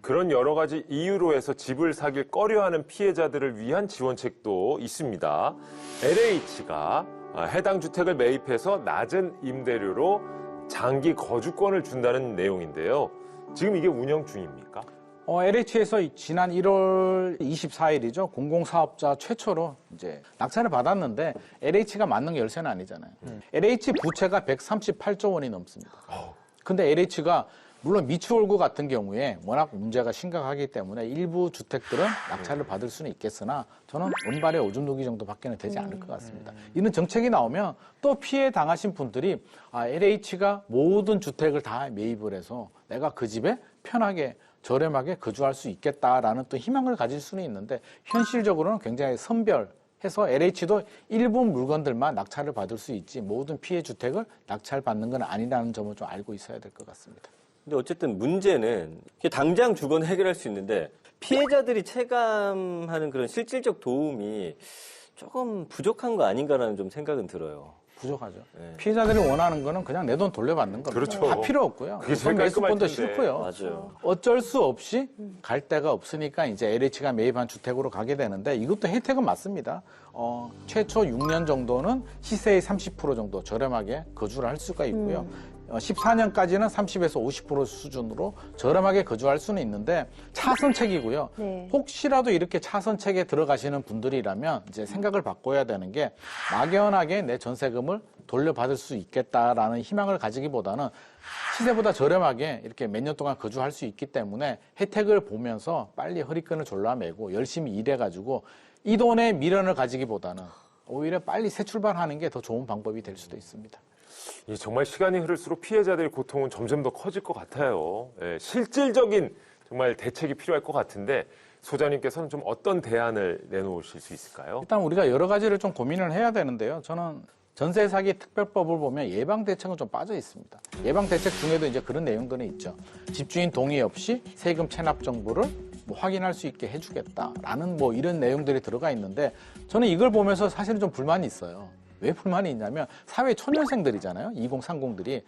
그런 여러 가지 이유로 해서 집을 사길 꺼려하는 피해자들을 위한 지원책도 있습니다. LH가 해당 주택을 매입해서 낮은 임대료로 장기 거주권을 준다는 내용인데요. 지금 이게 운영 중입니까? LH에서 지난 1월 24일이죠. 공공사업자 최초로 이제 낙찰을 받았는데 LH가 만든 게 열쇠는 아니잖아요. LH 부채가 138조 원이 넘습니다. 근데 LH가 물론 미추홀구 같은 경우에 워낙 문제가 심각하기 때문에 일부 주택들은 낙찰을 받을 수는 있겠으나 저는 은발의 오줌 누기 정도밖에는 되지 않을 것 같습니다. 이런 정책이 나오면 또 피해 당하신 분들이 LH가 모든 주택을 다 매입을 해서 내가 그 집에 편하게 저렴하게 거주할 수 있겠다라는 또 희망을 가질 수는 있는데 현실적으로는 굉장히 선별해서 LH도 일부 물건들만 낙찰을 받을 수 있지 모든 피해 주택을 낙찰받는 건 아니라는 점을 좀 알고 있어야 될 것 같습니다. 근데 어쨌든 문제는 당장 주거는 해결할 수 있는데 피해자들이 체감하는 그런 실질적 도움이 조금 부족한 거 아닌가라는 좀 생각은 들어요. 부족하죠. 네. 피해자들이 원하는 거는 그냥 내 돈 돌려받는 겁니다. 그렇죠. 다 필요 없고요. 그게 제일 깔끔할 매수권도 텐데. 싫고요. 맞아요. 어쩔 수 없이 갈 데가 없으니까 이제 LH가 매입한 주택으로 가게 되는데 이것도 혜택은 맞습니다. 최초 6년 정도는 시세의 30% 정도 저렴하게 거주를 할 수가 있고요. 14년까지는 30에서 50% 수준으로 저렴하게 거주할 수는 있는데 차선책이고요. 네. 혹시라도 이렇게 차선책에 들어가시는 분들이라면 이제 생각을 바꿔야 되는 게 막연하게 내 전세금을 돌려받을 수 있겠다라는 희망을 가지기보다는 시세보다 저렴하게 이렇게 몇 년 동안 거주할 수 있기 때문에 혜택을 보면서 빨리 허리끈을 졸라매고 열심히 일해가지고 이 돈에 미련을 가지기보다는 오히려 빨리 새 출발하는 게 더 좋은 방법이 될 수도 있습니다. 정말 시간이 흐를수록 피해자들의 고통은 점점 더 커질 것 같아요. 실질적인 정말 대책이 필요할 것 같은데 소장님께서는 좀 어떤 대안을 내놓으실 수 있을까요? 일단 우리가 여러 가지를 좀 고민을 해야 되는데요. 저는 전세 사기 특별법을 보면 예방 대책은 좀 빠져 있습니다. 예방 대책 중에도 이제 그런 내용들은 있죠. 집주인 동의 없이 세금 체납 정보를 확인할 수 있게 해주겠다라는 이런 내용들이 들어가 있는데 저는 이걸 보면서 사실은 좀 불만이 있어요. 왜 불만이 있냐면 사회 초년생들이잖아요. 2030들이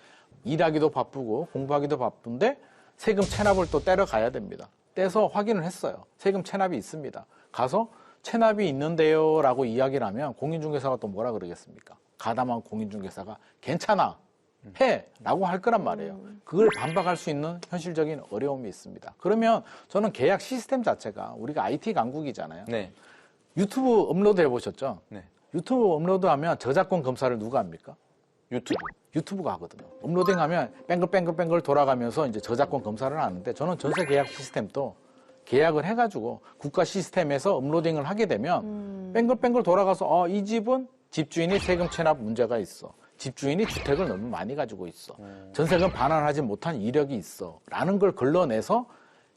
일하기도 바쁘고 공부하기도 바쁜데 세금 체납을 또 떼러 가야 됩니다. 떼서 확인을 했어요. 세금 체납이 있습니다. 가서 체납이 있는데요 라고 이야기를 하면 공인중개사가 또 뭐라 그러겠습니까? 가담한 공인중개사가 괜찮아 해 라고 할 거란 말이에요. 그걸 반박할 수 있는 현실적인 어려움이 있습니다. 그러면 저는 계약 시스템 자체가 우리가 IT 강국이잖아요. 네. 유튜브 업로드 해보셨죠? 네. 유튜브 업로드하면 저작권 검사를 누가 합니까? 유튜브가 하거든요. 업로딩하면 뺑글뺑글 돌아가면서 이제 저작권 검사를 하는데 저는 전세 계약 시스템도 계약을 해가지고 국가 시스템에서 업로딩을 하게 되면 뺑글뺑글 돌아가서 이 집은 집주인이 세금 체납 문제가 있어. 집주인이 주택을 너무 많이 가지고 있어. 전세금 반환하지 못한 이력이 있어. 라는 걸 걸러내서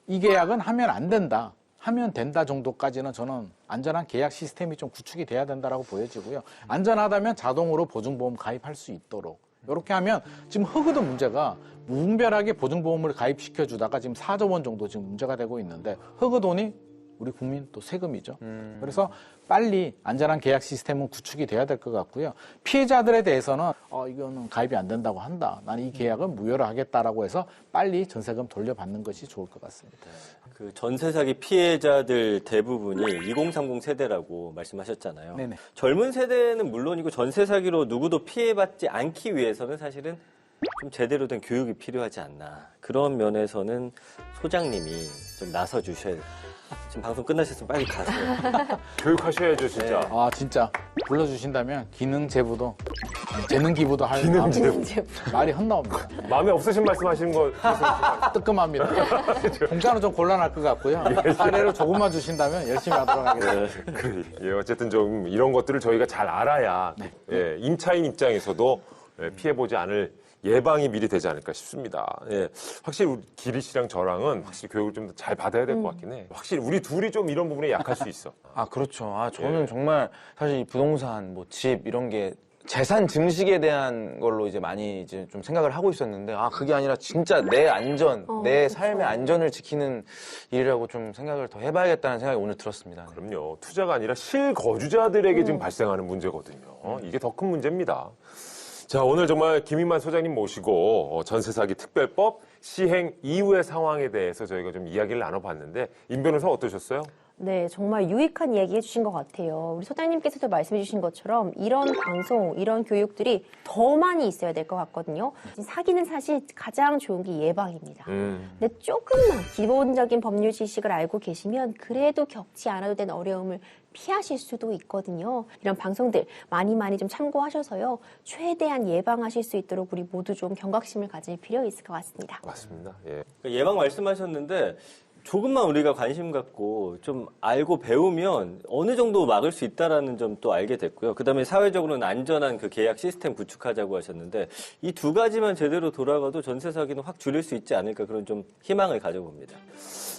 이 계약은 하면 안 된다. 하면 된다 정도까지는 저는 안전한 계약 시스템이 좀 구축이 돼야 된다라고 보여지고요. 안전하다면 자동으로 보증보험 가입할 수 있도록. 이렇게 하면 지금 허그도 문제가 무분별하게 보증보험을 가입시켜 주다가 지금 4조 원 정도 지금 문제가 되고 있는데 허그 돈이 우리 국민 또 세금이죠. 그래서 빨리 안전한 계약 시스템은 구축이 돼야 될 것 같고요. 피해자들에 대해서는 이거는 가입이 안 된다고 한다. 나는 이 계약은 무효로 하겠다라고 해서 빨리 전세금 돌려받는 것이 좋을 것 같습니다. 그 전세 사기 피해자들 대부분이 2030 세대라고 말씀하셨잖아요. 네네. 젊은 세대는 물론이고 전세 사기로 누구도 피해받지 않기 위해서는 사실은 좀 제대로 된 교육이 필요하지 않나. 그런 면에서는 소장님이 좀 나서 주셔야 돼요. 지금 방송 끝나셨으면 빨리 가세요. 교육하셔야죠, 진짜. 아 진짜 불러주신다면 기능제보도 재능기부도 할 말이 헛나옵니다. 마음에 없으신 말씀 하시는 거 뜨끔합니다. 공짜는 좀 곤란할 것 같고요. 사례로 조금만 주신다면 열심히 하도록 하겠습니다. 어쨌든 좀 이런 것들을 저희가 잘 알아야 임차인 입장에서도 피해보지 않을 예방이 미리 되지 않을까 싶습니다. 확실히 우리 기리 씨랑 저랑은 확실히 교육을 좀 더 잘 받아야 될 것 같긴 해. 확실히 우리 둘이 좀 이런 부분에 약할 수 있어. 그렇죠. 저는 정말 사실 이 부동산, 집 이런 게 재산 증식에 대한 걸로 이제 많이 이제 좀 생각을 하고 있었는데, 아, 그게 아니라 진짜 내 안전, 내 그쵸. 삶의 안전을 지키는 일이라고 좀 생각을 더 해봐야겠다는 생각이 오늘 들었습니다. 그럼요. 투자가 아니라 실거주자들에게 지금 발생하는 문제거든요. 이게 더 큰 문제입니다. 자, 오늘 정말 김인만 소장님 모시고 전세 사기 특별법 시행 이후의 상황에 대해서 저희가 좀 이야기를 나눠봤는데, 임 변호사 어떠셨어요? 네, 정말 유익한 이야기 해주신 것 같아요. 우리 소장님께서도 말씀해주신 것처럼 이런 방송, 이런 교육들이 더 많이 있어야 될 것 같거든요. 사기는 사실 가장 좋은 게 예방입니다. 근데 조금만 기본적인 법률 지식을 알고 계시면 그래도 겪지 않아도 되는 어려움을 피하실 수도 있거든요. 이런 방송들 많이 좀 참고하셔서요. 최대한 예방하실 수 있도록 우리 모두 좀 경각심을 가질 필요 있을 것 같습니다. 맞습니다. 예. 예방 말씀하셨는데 조금만 우리가 관심 갖고 좀 알고 배우면 어느 정도 막을 수 있다라는 점 또 알게 됐고요. 그다음에 사회적으로는 안전한 그 계약 시스템 구축하자고 하셨는데 이 두 가지만 제대로 돌아가도 전세 사기는 확 줄일 수 있지 않을까 그런 좀 희망을 가져봅니다.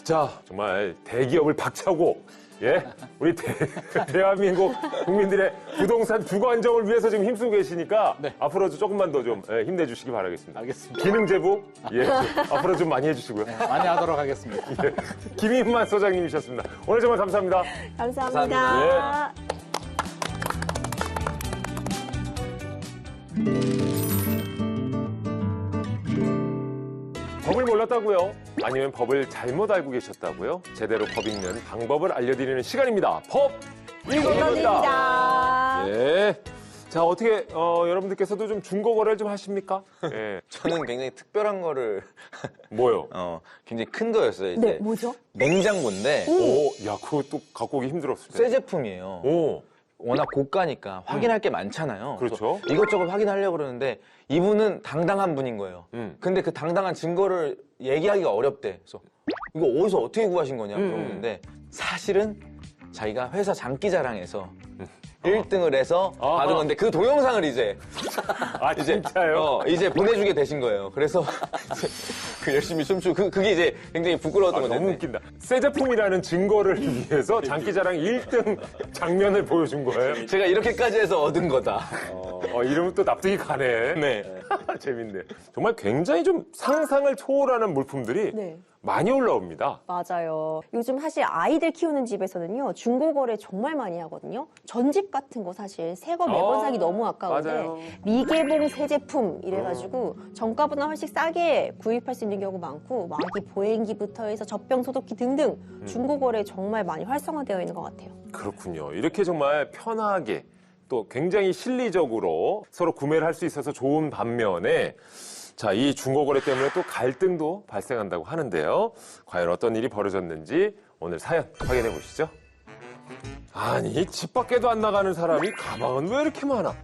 자, 정말 대기업을 박차고, 예, 우리 대한민국 국민들의 부동산 주거 안정을 위해서 지금 힘쓰고 계시니까 앞으로도 조금만 더 좀 힘내주시기 바라겠습니다. 알겠습니다. 기능 제보, 예, 앞으로 좀 많이 해주시고요. 많이 하도록 하겠습니다. 예, 김인만 소장님이셨습니다. 오늘 정말 감사합니다. 감사합니다. 법을 몰랐다고요? 아니면 법을 잘못 알고 계셨다고요? 제대로 법 읽는 방법을 알려드리는 시간입니다. 법 읽어드립니다. 감사합니다. 예. 자, 어떻게 여러분들께서도 좀 중고 거래를 좀 하십니까? 예. 저는 굉장히 특별한 거를, 뭐요? 굉장히 큰 거였어요, 이제. 네, 뭐죠? 냉장고인데, 오, 야, 그거 또 갖고 오기 힘들었을 새 때. 제품이에요. 오, 워낙 고가니까 확인할 게 많잖아요. 그렇죠. 그래서 이것저것 확인하려고 그러는데 이분은 당당한 분인 거예요. 근데 그 당당한 증거를 얘기하기가 어렵대. 그래서 이거 어디서 어떻게 구하신 거냐 물어보는데 사실은 자기가 회사 장기자랑에서 1등을 해서 아하. 받은 건데 그 동영상을 이제 아, 진짜요? 이제 보내주게 되신 거예요. 그래서 이제 그 열심히 춤추고 그게 이제 굉장히 부끄러웠던 아, 건데. 너무 웃긴다. 새 제품이라는 증거를 위해서 장기자랑 1등 장면을 보여준 거예요? 제가 이렇게까지 해서 얻은 거다. 이러면 또 납득이 가네. 네. 재밌네. 정말 굉장히 좀 상상을 초월하는 물품들이 네. 많이 올라옵니다. 맞아요. 요즘 사실 아이들 키우는 집에서는요, 중고거래 정말 많이 하거든요. 전집 같은 거 사실 새 거 매번 사기 너무 아까운데, 맞아요. 미개봉 새 제품 이래가지고 정가보다 훨씬 싸게 구입할 수 있는 경우 많고, 아기 보행기부터 해서 젖병 소독기 등등 중고거래 정말 많이 활성화되어 있는 것 같아요. 그렇군요. 이렇게 정말 편하게 또 굉장히 실리적으로 서로 구매를 할 수 있어서 좋은 반면에 자, 이 중고거래 때문에 또 갈등도 발생한다고 하는데요. 과연 어떤 일이 벌어졌는지 오늘 사연 확인해 보시죠. 아니, 집 밖에도 안 나가는 사람이 가방은 왜 이렇게 많아?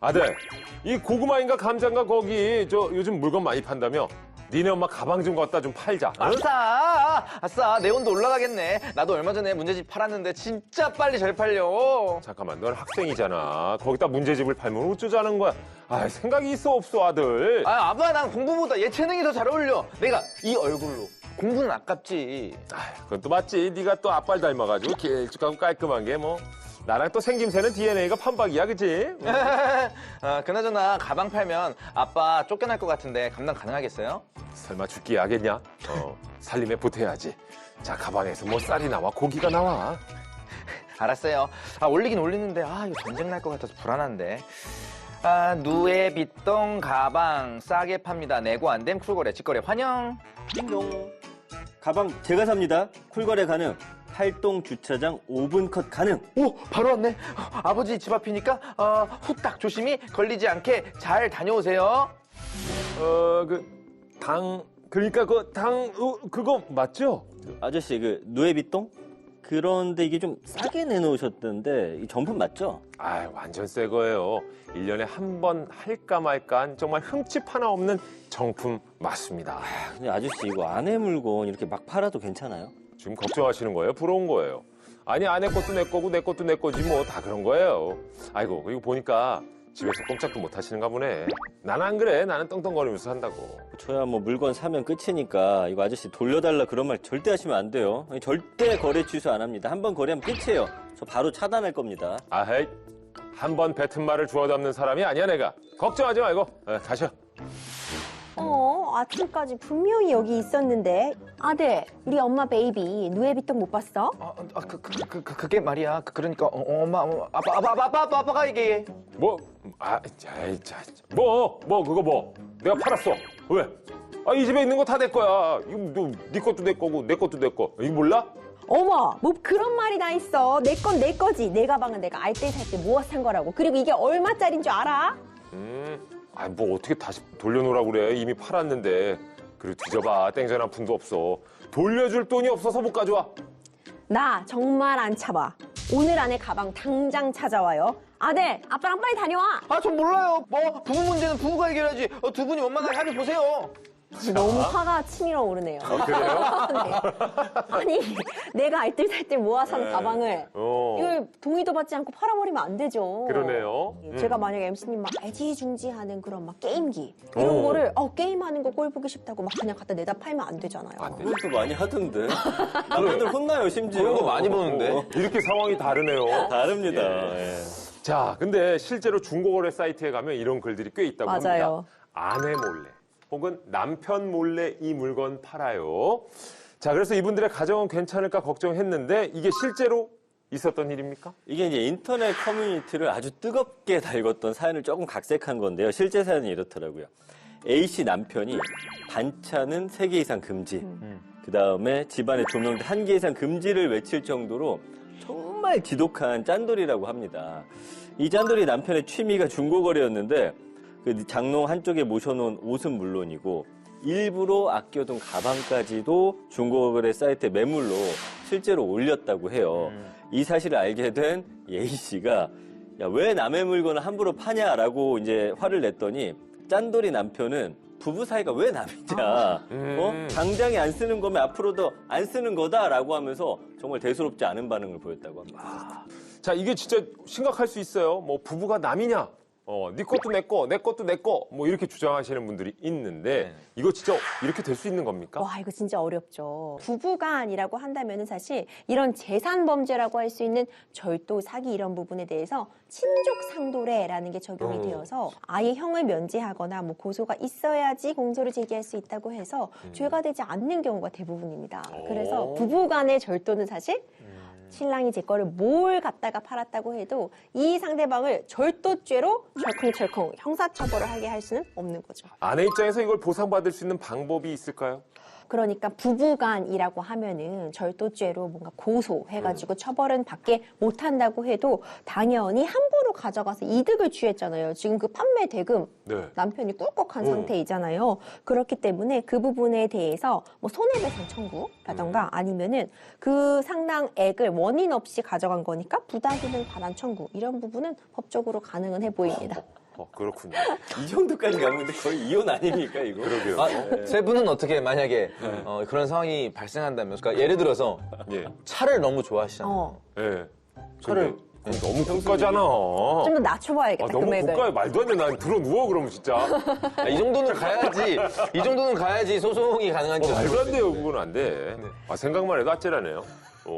아들, 이 고구마인가 감자인가 거기 저 요즘 물건 많이 판다며? 니네 엄마 가방 좀 갖다 좀 팔자. 응? 아싸, 내 온도 올라가겠네. 나도 얼마 전에 문제집 팔았는데 진짜 빨리 잘 팔려. 잠깐만, 넌 학생이잖아. 거기다 문제집을 팔면 어쩌자는 거야? 아, 생각이 있어 없어, 아들? 아, 아빠, 난 공부보다 예체능이 더 잘 어울려. 내가 이 얼굴로. 공부는 아깝지. 그건 또 맞지. 네가 또 아빠를 닮아가지고 길쭉하고 깔끔한 게 뭐. 나랑 또 생김새는 DNA가 판박이야, 그치? 그나저나 가방 팔면 아빠 쫓겨날 것 같은데 감당 가능하겠어요? 설마 죽기 야겠냐? 살림에 보태야지. 자, 가방에서 뭐 쌀이 나와, 고기가 나와. 알았어요. 올리긴 올리는데 이거 전쟁 날 것 같아서 불안한데. 누에 빗동 가방 싸게 팝니다. 내고 안 됨 쿨거래 직거래 환영. 띵동. 가방 제가 삽니다. 쿨거래 가능. 활동 주차장 5분 컷 가능. 오, 바로 왔네. 아버지 집 앞이니까 후딱 조심히 걸리지 않게 잘 다녀오세요. 그러니까 그거 맞죠? 아저씨 그 누에비똥? 그런데 이게 좀 싸게 내놓으셨던데 이 정품 맞죠? 아, 완전 새 거예요. 1년에 한 번 할까 말까한 정말 흠집 하나 없는 정품 맞습니다. 근데 아저씨 이거 아내 물건 이렇게 막 팔아도 괜찮아요? 지금 걱정하시는 거예요? 부러운 거예요? 아니, 아내 것도 내 거고 내 것도 내 거지 뭐 다 그런 거예요. 아이고, 이거 보니까 집에서 꼼짝도 못 하시는가 보네. 난 안 그래. 나는 떵떵거리면서 산다고. 저야 뭐 물건 사면 끝이니까 이거 아저씨 돌려달라 그런 말 절대 하시면 안 돼요. 절대 거래 취소 안 합니다. 한 번 거래하면 끝이에요. 저 바로 차단할 겁니다. 아헤이, 한 번 뱉은 말을 주워 담는 사람이 아니야 내가. 걱정하지 말고 가셔. 아침까지 분명히 여기 있었는데. 아들, 우리 엄마 베이비 누에비통 못 봤어? 그게 말이야. 그러니까 엄마, 아빠가 얘기해. 뭐? 그거 뭐? 내가 팔았어. 왜? 이 집에 있는 거 다 내 거야. 이거 네 것도 내 거고 내 것도 내 거. 이거 몰라? 어머, 뭐 그런 말이 다 있어. 내 건 내 거지. 내 가방은 내가 알뜰 살 때 모아 산 거라고. 그리고 이게 얼마짜리인 줄 알아? 뭐 어떻게 다시 돌려놓으라고 그래. 이미 팔았는데. 그리고 뒤져봐. 땡전 한 푼도 없어. 돌려줄 돈이 없어서 못 가져와. 나 정말 안 참아. 오늘 안에 가방 당장 찾아와요. 아들, 아빠랑 빨리 다녀와. 전 몰라요. 뭐 부부 문제는 부부가 해결하지. 두 분이 원만하게 합의 보세요. 너무 화가 치밀어 오르네요. 그래요? 네. 아니, 내가 알뜰 살 때 모아 산 가방을 이걸 동의도 받지 않고 팔아버리면 안 되죠. 그러네요. 제가 만약에 MC님 막 애지중지하는 그런 막 게임기 이런 거를 게임하는 거 꼴 보기 싫다고 막 그냥 갖다 내다 팔면 안 되잖아요. 그것도 많이 하던데. 남자들 혼나요, 심지어. 그런 거 많이 보는데. 이렇게 상황이 다르네요. 다릅니다. 예. 자, 근데 실제로 중고거래 사이트에 가면 이런 글들이 꽤 있다고 맞아요. 합니다. 아내 몰래 혹은 남편 몰래 이 물건 팔아요. 자, 그래서 이분들의 가정은 괜찮을까 걱정했는데 이게 실제로 있었던 일입니까? 이게 이제 인터넷 커뮤니티를 아주 뜨겁게 달궜던 사연을 조금 각색한 건데요. 실제 사연이 이렇더라고요. A씨 남편이 반찬은 3개 이상 금지. 그 다음에 집안의 조명도 1개 이상 금지를 외칠 정도로 정말 지독한 짠돌이라고 합니다. 이 짠돌이 남편의 취미가 중고거래였는데 그 장롱 한쪽에 모셔놓은 옷은 물론이고 일부러 아껴둔 가방까지도 중고거래 사이트에 매물로 실제로 올렸다고 해요. 이 사실을 알게 된 A씨가 야, 왜 남의 물건을 함부로 파냐라고 이제 화를 냈더니 짠돌이 남편은 부부 사이가 왜 남이냐. 당장에 안 쓰는 거면 앞으로도 안 쓰는 거다라고 하면서 정말 대수롭지 않은 반응을 보였다고 합니다. 자, 이게 진짜 심각할 수 있어요. 뭐 부부가 남이냐? 네 것도 내 거, 내 것도 내 거, 뭐 이렇게 주장하시는 분들이 있는데 이거 진짜 이렇게 될 수 있는 겁니까? 와, 이거 진짜 어렵죠. 부부간이라고 한다면은 사실 이런 재산 범죄라고 할 수 있는 절도, 사기 이런 부분에 대해서 친족 상도례라는 게 적용이 되어서 아예 형을 면제하거나 뭐 고소가 있어야지 공소를 제기할 수 있다고 해서 죄가 되지 않는 경우가 대부분입니다. 그래서 부부간의 절도는 사실 신랑이 제 거를 뭘 갖다가 팔았다고 해도 이 상대방을 절도죄로 철컹철컹 형사처벌을 하게 할 수는 없는 거죠. 아내 입장에서 이걸 보상받을 수 있는 방법이 있을까요? 그러니까 부부간이라고 하면은 절도죄로 뭔가 고소해가지고 처벌은 받게 못한다고 해도 당연히 함부로 가져가서 이득을 취했잖아요. 지금 그 판매 대금 네. 남편이 꿀꺽한 상태이잖아요. 그렇기 때문에 그 부분에 대해서 뭐 손해배상 청구라던가 아니면은 그 상당액을 원인 없이 가져간 거니까 부당이득 반환 청구 이런 부분은 법적으로 가능은 해 보입니다. 그렇군요. 이 정도까지 가는데 거의 이혼 아닙니까 이거? 그러게요. 세 분은 어떻게 만약에 그런 상황이 발생한다면, 그러니까 예를 들어서 예. 차를 너무 좋아하시잖아요. 예. 차를 근데 너무 고가잖아. 좀 더 낮춰봐야겠다, 너무 금액을. 고가에 말도 안 돼. 난 들어 누워 그러면 진짜. 이 정도는 가야지. 이 정도는 가야지 소송이 가능한지. 말도 안 돼요. 그건 안 돼. 생각만 해도 아찔하네요.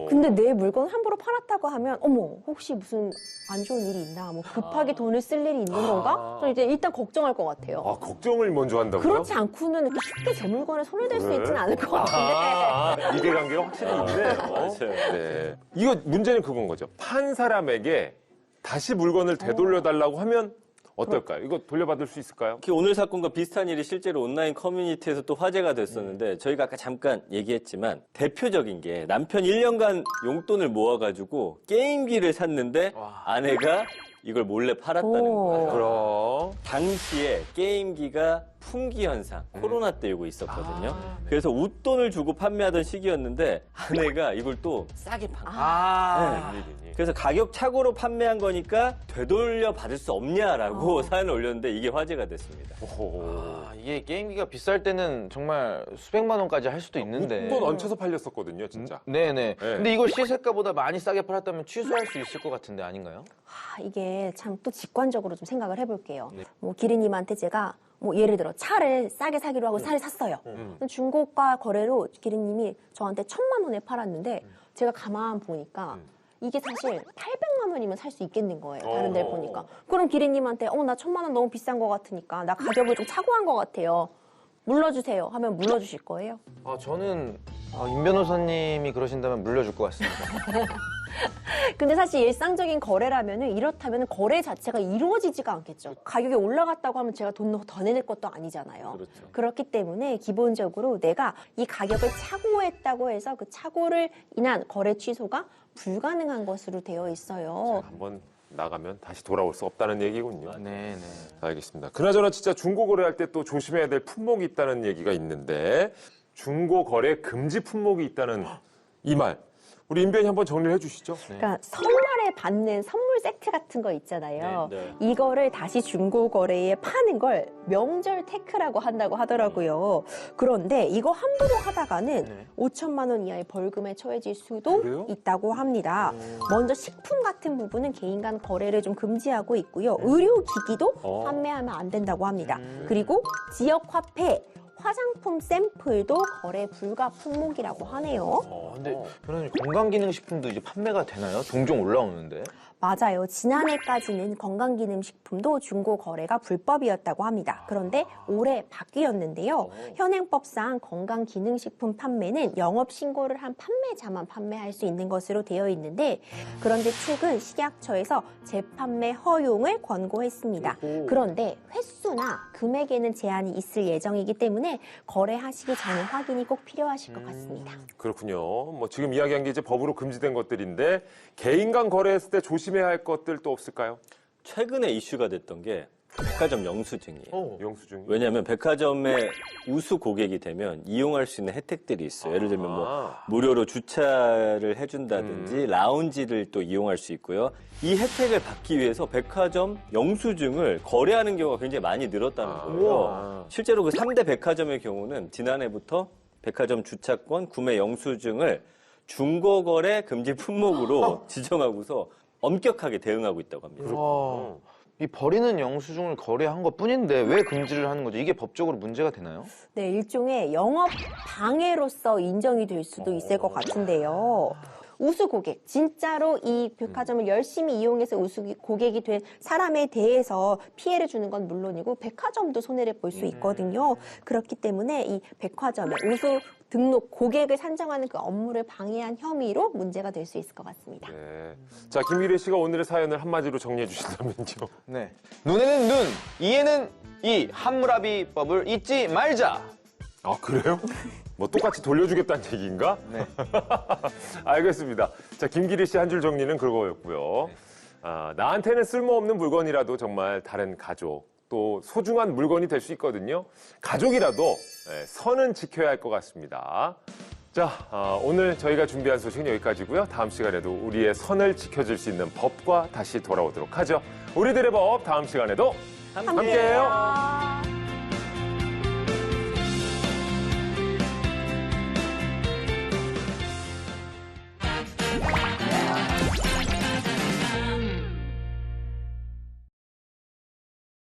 근데 내 물건 함부로 팔았다고 하면 어머 혹시 무슨 안 좋은 일이 있나 뭐 급하게 돈을 쓸 일이 있는 건가? 저는 이제 일단 걱정할 것 같아요. 걱정을 먼저 한다고요? 그렇지 않고는 이렇게 쉽게 제 물건에 손을 댈 수 있지는 않을 것 같은데. 이해관계가 확실히 있네요. 맞아요. 네. 이거 문제는 그건 거죠. 판 사람에게 다시 물건을 되돌려달라고 하면 어떨까요? 이거 돌려받을 수 있을까요? 특히 오늘 사건과 비슷한 일이 실제로 온라인 커뮤니티에서 또 화제가 됐었는데 저희가 아까 잠깐 얘기했지만 대표적인 게 남편 1년간 용돈을 모아가지고 게임기를 샀는데 아내가 이걸 몰래 팔았다는 거예요. 그럼. 당시에 게임기가 품귀 현상, 코로나 때이고 있었거든요. 그래서 웃돈을 주고 판매하던 시기였는데 아내가 이걸 또 싸게 판 거예요. 웬일이니? 그래서 가격 착오로 판매한 거니까 되돌려 받을 수 없냐라고 사연을 올렸는데 이게 화제가 됐습니다. 이게 게임기가 비쌀 때는 정말 수백만 원까지 할 수도 있는데. 돈 얹혀서 팔렸었거든요, 진짜. 네네. 근데 이걸 시세가보다 많이 싸게 팔았다면 취소할 수 있을 것 같은데 아닌가요? 이게 참 또 직관적으로 좀 생각을 해볼게요. 뭐 기린님한테 제가 뭐 예를 들어 차를 싸게 사기로 하고 차를 샀어요. 중고가 거래로 기린님이 저한테 1,000만 원에 팔았는데 제가 가만 보니까 이게 사실 800만 원이면 살 수 있겠는 거예요. 다른 데를 보니까. 그럼 기린님한테 나 1000만 원 너무 비싼 것 같으니까 나 가격을 좀 차고한 것 같아요. 물러주세요 하면 물러주실 거예요? 저는 임 변호사님이 그러신다면 물려줄 것 같습니다. 근데 사실 일상적인 거래라면은 이렇다면 거래 자체가 이루어지지가 않겠죠. 가격이 올라갔다고 하면 제가 돈 더 내낼 것도 아니잖아요. 그렇죠. 그렇기 때문에 기본적으로 내가 이 가격을 차고했다고 해서 그 차고를 인한 거래 취소가 불가능한 것으로 되어 있어요. 한번 나가면 다시 돌아올 수 없다는 얘기군요. 네네. 알겠습니다. 그나저나 진짜 중고 거래할 때 또 조심해야 될 품목이 있다는 얘기가 있는데 중고 거래 금지 품목이 있다는 이 말. 우리 임변이 한번 정리를 해주시죠. 그러니까 설날에 받는 선물 세트 같은 거 있잖아요. 네. 이거를 다시 중고 거래에 파는 걸 명절 테크라고 한다고 하더라고요. 그런데 이거 함부로 하다가는 5천만 원 이하의 벌금에 처해질 수도 그래요? 있다고 합니다. 먼저 식품 같은 부분은 개인 간 거래를 좀 금지하고 있고요. 의료기기도 판매하면 안 된다고 합니다. 그리고 지역 화폐, 화장품 샘플도 거래 불가 품목이라고 하네요. 근데 변호사님 건강기능식품도 이제 판매가 되나요? 종종 올라오는데. 맞아요. 지난해까지는 건강기능식품도 중고 거래가 불법이었다고 합니다. 그런데 올해 바뀌었는데요. 현행법상 건강기능식품 판매는 영업신고를 한 판매자만 판매할 수 있는 것으로 되어 있는데 그런데 최근 식약처에서 재판매 허용을 권고했습니다. 그런데 횟수나 금액에는 제한이 있을 예정이기 때문에 거래하시기 전에 확인이 꼭 필요하실 것 같습니다. 그렇군요. 뭐 지금 이야기한 게 이제 법으로 금지된 것들인데 개인 간 거래했을 때 조심해야 할 것들도 없을까요? 최근에 이슈가 됐던 게 백화점 영수증이에요. 영수증. 왜냐하면 백화점에 우수 고객이 되면 이용할 수 있는 혜택들이 있어요. 예를 들면 뭐 무료로 주차를 해준다든지 라운지를 또 이용할 수 있고요. 이 혜택을 받기 위해서 백화점 영수증을 거래하는 경우가 굉장히 많이 늘었다는 거예요. 실제로 그 3대 백화점의 경우는 지난해부터 백화점 주차권, 구매 영수증을 중고거래 금지 품목으로 지정하고서 엄격하게 대응하고 있다고 합니다. 이 버리는 영수증을 거래한 것 뿐인데 왜 금지를 하는 거죠? 이게 법적으로 문제가 되나요? 네, 일종의 영업 방해로서 인정이 될 수도 있을 것 같은데요. 우수 고객, 진짜로 이 백화점을 열심히 이용해서 우수 고객이 된 사람에 대해서 피해를 주는 건 물론이고 백화점도 손해를 볼 수 있거든요. 그렇기 때문에 이 백화점의 우수 등록 고객을 산정하는 그 업무를 방해한 혐의로 문제가 될 수 있을 것 같습니다. 네. 자, 김기래 씨가 오늘의 사연을 한마디로 정리해 주신다면요. 네. 눈에는 눈, 이에는 이 함무라비법을 잊지 말자. 아, 그래요? 뭐 똑같이 돌려주겠다는 얘기인가? 네. 알겠습니다. 자, 김기래 씨 한 줄 정리는 그거였고요. 나한테는 쓸모없는 물건이라도 정말 다른 가족, 또 소중한 물건이 될 수 있거든요. 가족이라도 선은 지켜야 할 것 같습니다. 자, 오늘 저희가 준비한 소식은 여기까지고요. 다음 시간에도 우리의 선을 지켜줄 수 있는 법과 다시 돌아오도록 하죠. 우리들의 법 다음 시간에도 함께해요.